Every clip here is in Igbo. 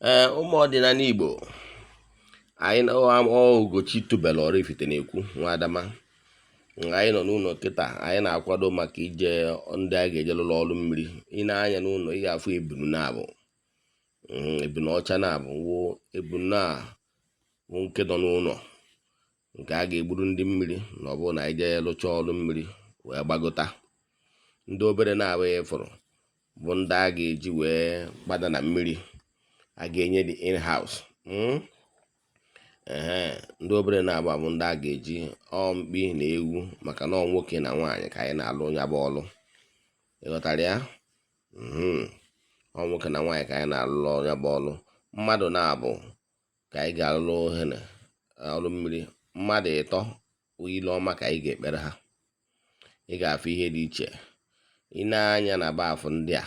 Ụmụ ọdịnala Igbo, anyị Ugochi tubelu Oraifite na-ekwu nwa Adama. Anyị nọ n'ụlọ kịta, anyị na-akwado maka ije ndị a ga-eje lụrụ ọrụ mmiri. Ị na-anya n'ụlọ, ị ga-afụ ebunu na-abụ ebunu ọcha na-abụ ebunu bụ nke nọ n'ụlọ nke a ga-egburu ndị mmiri na ọ bụrụ na anyị jee lụcha ọrụ mmiri wee gbagota. Ndị obere na-abụ ịfụrụ bụ ndị a ga-eji wee gbada na mmiri, a ga-enye the in-house. Ndị obere na-abụ bụ ndị a ga-eji mkpi na ewu, maka na ọ nwoke na nwaanyị ka anyị na-alụ onye bụ ọlụ. Ịghọtara ya? Ọ nwoke na nwaanyị ka anyị na-alụ onye bụ ọlụ. Mmadụ na-abụ ka anyị ga-alụ ọrụ mmiri. Mmadụ ịtọ ile ọma ka anyị ga-ekpere ha. Ị ga-afụ ihe dị iche. Ị na-anya na baafụ ndị a,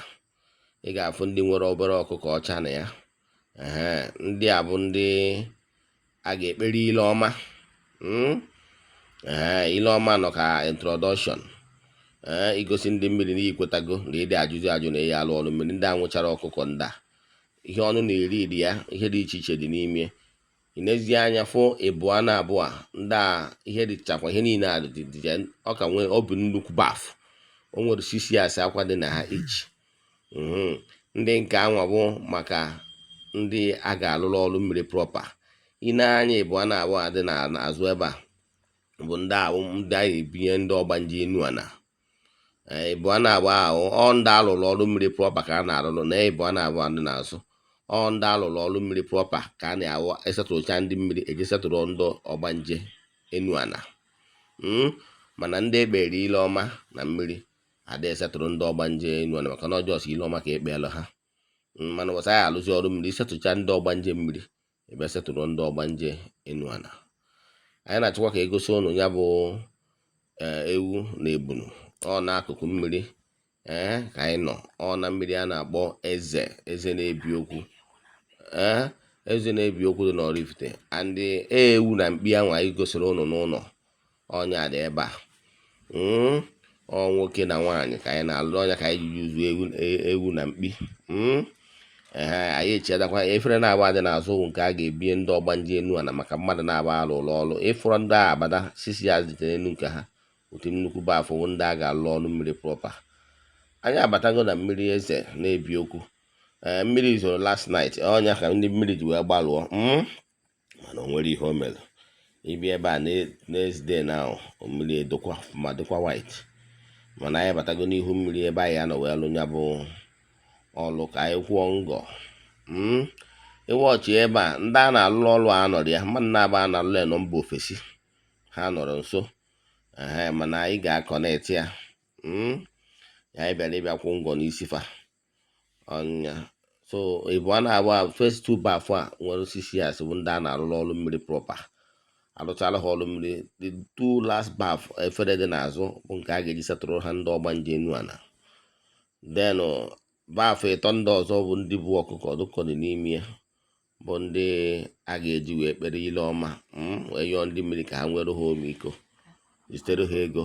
ị ga-afụ ndị nwere obere ọkụkọ ọcha na ya. Ndị a bụ ndị a ga-ekpere ile ọma. Ile ọma nọ ka introduction, igosi ndị mmiri na ikwetago na ịdị ajụjụ ajụ na eyi alụ ọrụ mmiri. Ndị a nwụchara ọkụkọ ndị a, ihe ọnụ na-eri dị ya, ihe dị iche iche dị n'ime. Ị na-ezi anya fụ ịbụọ na abụọ ndị a, ihe dịchakwa ihe niile a dị ọ ka nwee obi nnukwu bafụ. O nwere sisi asị akwa dị na ha echi. Ndị nke anwa bụ maka ndị a ga-alụrụ ọrụ mmiri proper. Ị na-anya ịbụọ na abụọ dị n'azụ ebe a bụ ndị ahụ ndị a ebinye ndị ọgbanje enu ana. Ịbụọ na abụọ ahụ ọ ndị alụrụ ọrụ mmiri proper ka a na-alụrụ, na ịbụọ na abụọ dị n'azụ ọ ndị alụrụ ọrụ mmiri proper ka a na-awụ esetụrụcha ndị mmiri eji setụrụ ndị ọgbanje enu ana. Mana ndị ekpere ile ọma na mmiri ada esetụrụ ndị ọgbanje enu ana, maka na ọjọọ ile ọma ka ekpeelụ ha. Mana ụbọchị anyị alụzi ọrụ mmiri, isetụcha ndị ọgbanje mmiri ebe setụrụ ndị ọgbanje enu ana. Anyị na-achọkwa ka egosi ụnụ ya bụ ewu na ebunu ọ n'akụkụ mmiri ka anyị nọ. Ọ na mmiri a na-akpọ eze na-ebi okwu. Eze na-ebi okwu dị n'Oraifite. And ewu na mkpi anwa anyị gosiri ụnụ n'ụlọ ọnya dị ebe a. Ọ nwoke na nwaanyị ka anyị na-alụ ọnya ka anyị ji uzu ewu na mkpi. Anyị echedakwa efere na-agba adị n'azụ nke a ga-ebinye ndị ọgbanje enu ana, maka mmadụ na-agba alụrụ ọrụ. Ịfụrụ ndị a abada sisi ya zitere enu nke ha otu nnukwu bafụ ndị a ga-alụ ọrụ mmiri proper. Anyị abatago na mmiri eze na-ebi okwu. Mmiri zoro last night, ọnya ka ndị mmiri ji wee gbalụọ. Mana o nwere ihe o mere. Ịbịa ebe a next day na mmiri edokwa ma dịkwa white. Mana anyị abatago n'ihu mmiri ebe anyị anọ wee lụ ya bụ ọlụ ka anyị kwụọ ngọ. Ịwọchị ebe a ndị a na-alụ ọlụ a nọrọ ya, mmadụ na-aba a na-alụ ya nọ mba ofesi, ha nọrọ nso. Mana anyị ga-akọneti ya. Anyị bịara ịbịa kwụ ngọ n'isi fa ọnya. So ịbụọ na abụọ first two bafụ a nwere osisi asị bụ ndị a na-alụ ọrụ mmiri proper. Alụchala ha ọrụ mmiri. The two last baf efere dị n'azụ bụ nke a ga-eji setụrụ ha ndị ọgbanje enu ana. Then bafụ ịtọ ndị ọzọ bụ ndị bụ ọkụkọ dụkọ dị n'ime ya, bụ ndị a ga-eji wee kpere ile ọma, wee yọọ ndị mmiri ka ha nwere ha ọmịiko, zitere ha ego.